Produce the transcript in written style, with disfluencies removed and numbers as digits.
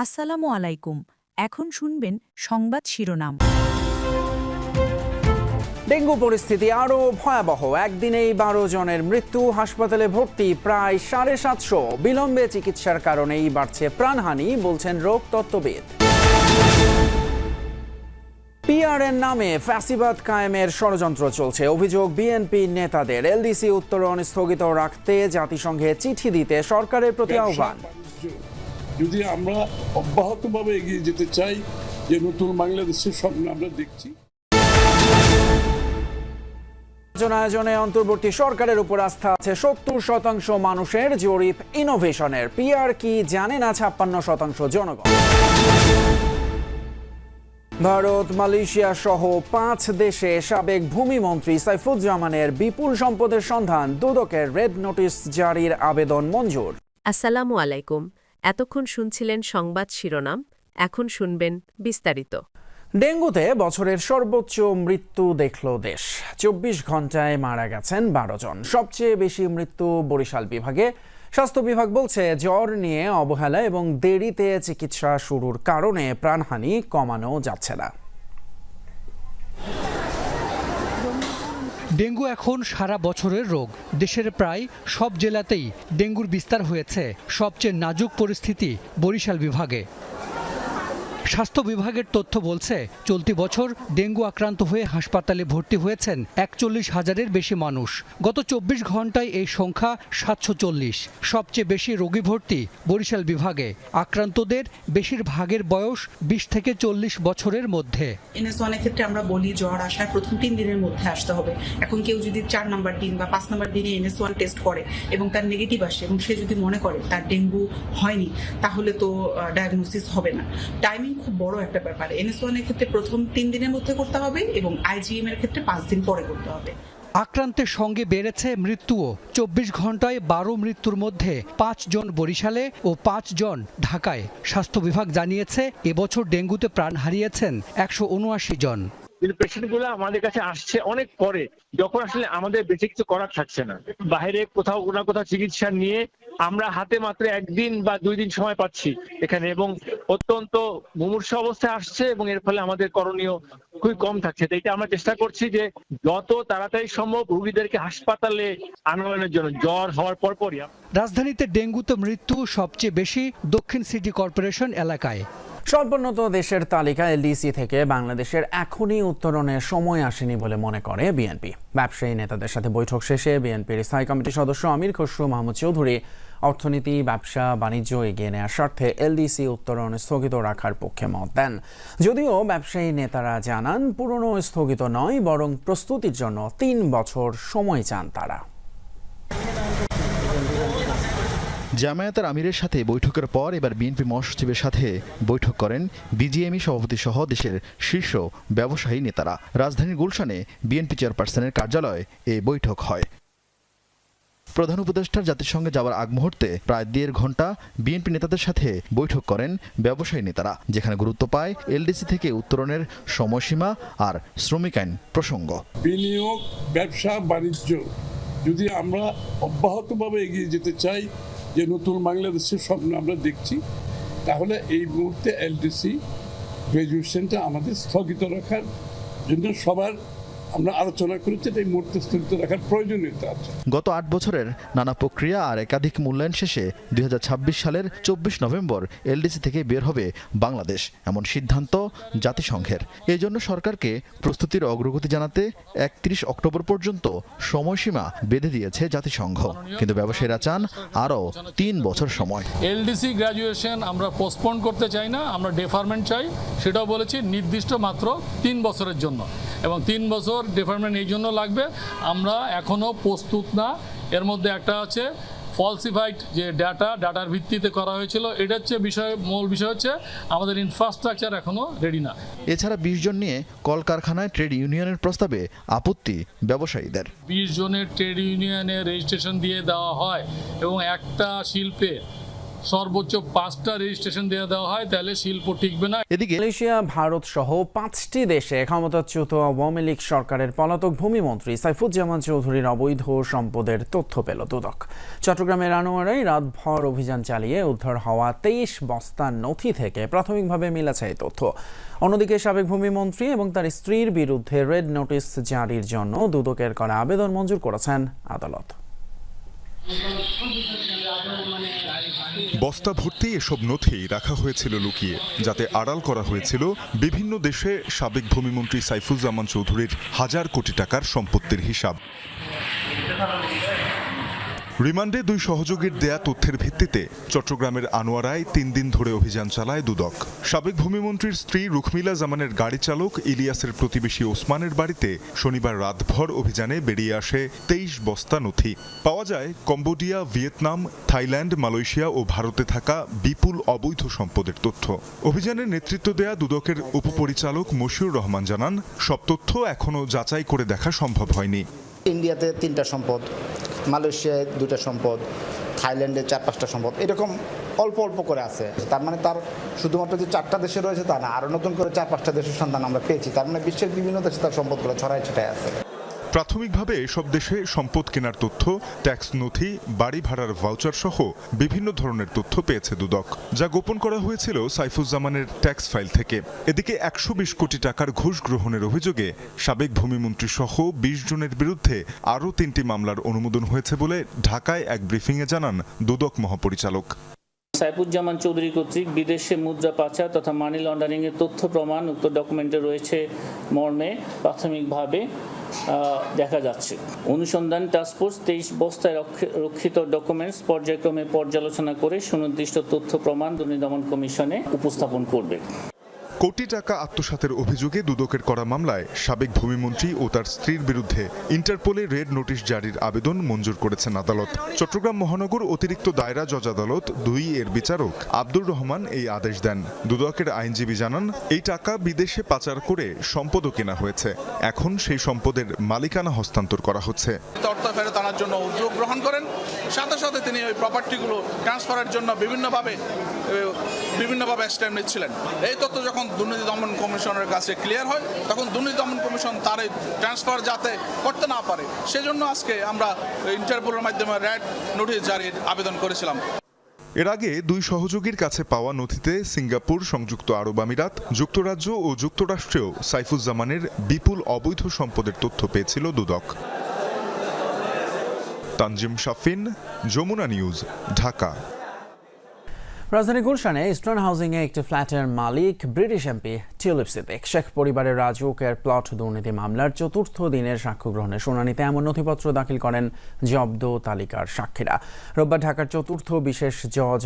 আসসালামু আলাইকুম। এখন শুনবেন সংবাদ শিরোনাম। ডেঙ্গু পরিস্থিতি আরও ভয়াবহ। একদিনেই 12 জনের মৃত্যু, হাসপাতালে ভর্তি প্রায় 750। বিলম্বে চিকিৎসার কারণেই বাড়ছে প্রাণহানি, বলছেন রোগ তত্ত্ববিদ। পিআরএন নামে ফ্যাসিবাদ কায়েমের ষড়যন্ত্র চলছে। অভিযোগ বিএনপি নেতাদের। এলডিসি উত্তোলন স্থগিত রাখতে জাতিসংঘে চিঠি দিতে সরকারের প্রতি আহ্বান। যদি আমরা অব্যাহতভাবে এগিয়ে যেতে চাই, যে নতুন বাংলাদেশের স্বপ্ন আমরা দেখছি। আয়োজনে অন্তর্বর্তী সরকারের উপর আস্থা আছে 70% মানুষের। জরিপ ইনোভেশনের। পিআর কি জানে না 56% জনগণ। ভারত, মালয়েশিয়া সহ 5 দেশে সাবেক ভূমিমন্ত্রী সাইফুজ্জামানের বিপুল সম্পদের সন্ধান। দুদকের রেড নোটিশ জারির আবেদন মঞ্জুর। আসসালামু আলাইকুম। এতক্ষণ শুনছিলেন সংবাদ শিরোনাম, এখন শুনবেন বিস্তারিত। ডেঙ্গুতে বছরের সর্বোচ্চ মৃত্যু দেখল দেশ। 24 ঘন্টায় মারা গেছেন 12 জন। সবচেয়ে বেশি মৃত্যু বরিশাল বিভাগে। স্বাস্থ্য বিভাগ বলছে, জ্বর নিয়ে অবহেলা এবং দেরিতে চিকিৎসা শুরুর কারণে প্রাণহানি কমানো যাচ্ছে না। ডেঙ্গু এখন সারা বছরের রোগ। দেশের প্রায় সব জেলাতেই ডেঙ্গুর বিস্তার হয়েছে। সবচেয়ে নাজুক পরিস্থিতি বরিশাল বিভাগে। স্বাস্থ্য বিভাগের তথ্য বলছে, চলতি বছর ডেঙ্গু আক্রান্ত হয়ে হাসপাতালে ভর্তি হয়েছেন 41,000-এর বেশি মানুষ। গত 24 ঘন্টায় এই সংখ্যা 740। সবচেয়ে বেশি রোগী ভর্তি বরিশাল বিভাগে। আক্রান্তদের বেশিরভাগের বয়স 20 থেকে 40 বছরের মধ্যে। NS1 এর ক্ষেত্রে আমরা বলি জ্বর আসার প্রথম 3 দিনের মধ্যে আসতে হবে। এখন কেউ যদি 4 নম্বর দিন বা 5 নম্বর দিনে NS1 টেস্ট করে এবং তার নেগেটিভ আসে এবং সে যদি মনে করে তার ডেঙ্গু হয়নি, তাহলে তো ডায়াগনোসিস হবে না। টাইমিং খুব বড় একটা ব্যাপার। NS1 এর ক্ষেত্রে প্রথম 3 দিনের মধ্যে করতে হবে এবং IgM এর ক্ষেত্রে 5 দিন পরে করতে হবে। আক্রান্তের সঙ্গে বেড়েছে মৃত্যুও। 24 ঘন্টায় 12 মৃত্যুর মধ্যে 5 জন বরিশালে ও 5 জন ঢাকায়। স্বাস্থ্য বিভাগ জানিয়েছে, এবছর ডেঙ্গুতে প্রাণ হারিয়েছেন 179 জন। কিন্তু পেশেন্টগুলো আমাদের কাছে আসছে অনেক পরে, যখন আসলে আমাদের বেশি কিছু করার থাকছে না। বাইরে কোথাও না কোথাও চিকিৎসা নিয়ে আমরা হাতে মাত্র 1 দিন বা 2 দিন সময় পাচ্ছি এখানে, এবং অত্যন্ত মুমূর্ষ অবস্থায় আসছে এবং এর ফলে আমাদের করণীয় খুবই কম থাকছে। তো এটা আমরা চেষ্টা করছি যে যত তাড়াতাড়ি সম্ভব রোগীদেরকে হাসপাতালে আনয়নের জন্য, জ্বর হওয়ার পরপরই। রাজধানীতে ডেঙ্গুতে মৃত্যু সবচেয়ে বেশি দক্ষিণ সিটি কর্পোরেশন এলাকায়। স্বল্পোন্নত দেশের তালিকা এলডিসি থেকে বাংলাদেশের এখনই উত্তরণের সময় আসেনি বলে মনে করে বিএনপি। ব্যবসায়ী নেতাদের সাথে বৈঠক শেষে বিএনপির স্থায়ী কমিটির সদস্য আমির খসরু মাহমুদ চৌধুরী অর্থনীতি, ব্যবসা, বাণিজ্য এগিয়ে নেওয়ার স্বার্থে এলডিসি উত্তরণ স্থগিত রাখার পক্ষে মত দেন। যদিও ব্যবসায়ী নেতারা জানান, পুরনো স্থগিত নয়, বরং প্রস্তুতির জন্য 3 বছর সময় চান তারা। জামায়াতের আমিরের সাথে বৈঠকের পর এবার বিএনপি মহাসচিবের সাথে বৈঠক করেন বিজিএমই সভাপতি সহ দেশের শীর্ষ ব্যবসায়ী নেতারা। রাজধানীর গুলশানে বিএনপি চেয়ারপারসনের কার্যালয়ে এই বৈঠক হয়। প্রধান উপদেষ্টার জাতিসংঘে যাওয়ার আগ মুহূর্তে প্রায় 1.5 ঘন্টা বিএনপি নেতাদের সাথে বৈঠক করেন ব্যবসায়ী নেতারা, যেখানে গুরুত্ব পায় এলডিসি থেকে উত্তরণের সময়সীমা আর শ্রমিক আইন প্রসঙ্গ। বিনিয়োগ, ব্যবসা, বাণিজ্য যদি আমরা অব্যাহতভাবে এগিয়ে যেতে চাই, যে নতুন বাংলাদেশের স্বপ্ন আমরা দেখছি, তাহলে এই মুহূর্তে এলডিসি গ্র্যাজুয়েশনটা আমাদের স্থগিত রাখার জন্য সবার আমরা আলোচনা করেছি। এই মুহূর্তে স্থগিত রাখার প্রয়োজনীয়তা আছে। গত 8 বছরের নানা প্রক্রিয়া আর একাধিক মূল্যায়ন শেষে 2026 সালের 24 নভেম্বর এলডিসি থেকে বের হবে বাংলাদেশ, এমন সিদ্ধান্ত জাতিসংঘের। এই জন্য সরকারকে প্রস্তুতির অগ্রগতি জানাতে 31 অক্টোবর পর্যন্ত সময়সীমা বেঁধে দিয়েছে জাতিসংঘ। কিন্তু ব্যবসায়ীরা চান আরও 3 বছর সময়। এলডিসি গ্র্যাজুয়েশন আমরা পোস্টপোন করতে চাই না, আমরা ডেফারমেন্ট চাই। সেটাও বলেছি নির্দিষ্ট মাত্র 3 বছরের জন্য, এবং 3 বছর ডেফারমেন্ট এই জন্য লাগবে, আমরা এখনো প্রস্তুত না। এর মধ্যে একটা আছে ফলসিফাইড যে ডাটার ভিত্তিতে করা হয়েছিল, এটা হচ্ছে মূল বিষয় হচ্ছে আমাদের ইনফ্রাস্ট্রাকচার এখনো রেডি না। এছাড়া 20 জন নিয়ে কলকারখানায় ট্রেড ইউনিয়নের প্রস্তাবে আপত্তি ব্যবসায়ীদের। 20 জনের ট্রেড ইউনিয়নে রেজিস্ট্রেশন দিয়ে দেওয়া হয় এবং একটা শিল্পে সর্বোচ্চ 5টা রেজিস্ট্রেশন দিয়ে দেওয়া হয়, তাহলে শিল্প টিকবে না। এদিকে মালয়েশিয়া, ভারত সহ 5টি দেশে ক্ষমতাচ্যুত আওয়ামী লীগ সরকারের পলাতক ভূমিমন্ত্রী সাইফুজ্জামান চৌধুরীর অবৈধ সম্পদের তথ্য পেল দুদক। চট্টগ্রামের আনোয়ারায় রাতভর অভিযান চালিয়ে উদ্ধার হওয়া 23 বস্তা নথি থেকে প্রাথমিকভাবে মিলেছে এই তথ্য। অন্যদিকে সাবেক ভূমিমন্ত্রী এবং তার স্ত্রীর বিরুদ্ধে রেড নোটিশ জারির জন্য দুদকের করা আবেদন মঞ্জুর করেছেন আদালত। বস্তা ভর্তি এসব নথি রাখা হয়েছিল লুকিয়ে, যাতে আড়াল করা হয়েছিল বিভিন্ন দেশে সাবেক ভূমিমন্ত্রী সাইফুজ্জামান চৌধুরীর হাজার কোটি টাকার সম্পত্তির হিসাব। রিমান্ডে 2 সহযোগীর দেয়া তথ্যের ভিত্তিতে চট্টগ্রামের আনোয়ারায় 3 দিন ধরে অভিযান চালায় দুদক। সাবেক ভূমিমন্ত্রীর স্ত্রী রুখমিলা জামানের গাড়ি চালক ইলিয়াসের প্রতিবেশী ওসমানের বাড়িতে শনিবার রাতভর অভিযানে বেরিয়ে আসে 23 বস্তা নথি। পাওয়া যায় কম্বোডিয়া, ভিয়েতনাম, থাইল্যান্ড, মালয়েশিয়া ও ভারতে থাকা বিপুল অবৈধ সম্পদের তথ্য। অভিযানের নেতৃত্ব দেয়া দুদকের উপপরিচালক মশিউর রহমান জানান, সব তথ্য এখনও যাচাই করে দেখা সম্ভব হয়নি। ইন্ডিয়াতে 3টা সম্পদ, মালয়েশিয়ায় 2টা সম্পদ, থাইল্যান্ডে 4-5টা সম্পদ, এরকম অল্প অল্প করে আছে। তার মানে তার শুধুমাত্র যে 4টা দেশে রয়েছে তা না, আরও নতুন করে 4-5টা দেশের সন্ধান আমরা পেয়েছি। তার মানে বিশ্বের বিভিন্ন দেশে তার সম্পদগুলো ছড়ায় ছিটায় আছে। প্রাথমিকভাবে সব দেশে সম্পদ কেনার তথ্য, ট্যাক্স নথি, বাড়ি ভাড়ার ভাউচার সহ বিভিন্ন ধরনের তথ্য পেয়েছে দুদক, যা গোপন করা হয়েছিল সাইফুজ্জামানের ট্যাক্স ফাইল থেকে। এদিকে 120 কোটি টাকার ঘুষ গ্রহণের অভিযোগে সাবেক ভূমিমন্ত্রী সহ 20 জনের বিরুদ্ধে আরও 3টি মামলার অনুমোদন হয়েছে বলে ঢাকায় এক ব্রিফিংয়ে জানান দুদক মহাপরিচালক। সাইফুজ্জামান চৌধুরী কর্তৃক বিদেশে মুদ্রা পাচার তথা মানি লন্ডারিং এর তথ্য প্রমাণ উক্ত ডকুমেন্টে রয়েছে মর্মে প্রাথমিকভাবে দেখা যাচ্ছে। অনুসন্ধান টাস্কফোর্স 23 বস্তায় রক্ষিত ডকুমেন্টস পর্যায়ক্রমে পর্যালোচনা করে সুনির্দিষ্ট তথ্য প্রমাণ দুর্নীতি দমন কমিশনে উপস্থাপন করবে। কোটি টাকা আত্মসাতের অভিযোগে দুদকের করা মামলায় সাবেক ভূমিমন্ত্রী ও তার স্ত্রীর বিরুদ্ধে ইন্টারপোলে রেড নোটিশ জারির আবেদন মঞ্জুর করেছেন আদালত। চট্টগ্রাম মহানগর অতিরিক্ত দায়রা জজ আদালত 2 এর বিচারক আব্দুর রহমান এই আদেশ দেন। দুদকের আইনজীবী জানান, এই টাকা বিদেশে পাচার করে সম্পদও কেনা হয়েছে। এখন সেই সম্পদের মালিকানা হস্তান্তর করা হচ্ছে। অর্থ ফেরত আনার জন্য উদ্যোগ গ্রহণ করেন, সাথে সাথে তিনি ওই প্রপার্টিগুলো ট্রান্সফারের জন্য বিভিন্নভাবে স্টেপ নিচ্ছিলেন। এই তথ্য যখন দুর্নীতি দমন কমিশনের কাছে ক্লিয়ার হয়, তখন দুর্নীতি দমন কমিশন তার এই ট্রান্সফার যাতে করতে না পারে, সেজন্য আজকে আমরা ইন্টারপোলের মাধ্যমে রেড নোটিশ জারির আবেদন করেছিলাম। এর আগে 2 সহযোগীর কাছে পাওয়া নথিতে সিঙ্গাপুর, সংযুক্ত আরব আমিরাত, যুক্তরাজ্য ও যুক্তরাষ্ট্রেও সাইফুজ্জামানের বিপুল অবৈধ সম্পদের তথ্য পেয়েছিল দুদক। তানজিম শাফিন, যমুনা নিউজ, ঢাকা। রাজধানী গুলশানে ইস্টার্ন হাউজিংয়ে একটি ফ্ল্যাটের মালিক ব্রিটিশ এমপি টিউলিপ সিদ্দিক শেখ পরিবারের রাজউকের প্লট দুর্নীতি মামলার 4র্থ দিনের সাক্ষ্য গ্রহণের শুনানিতে এমন নথিপত্র দাখিল করেন জব্দ তালিকার সাক্ষীরা। রোববার ঢাকার 4র্থ বিশেষ জজ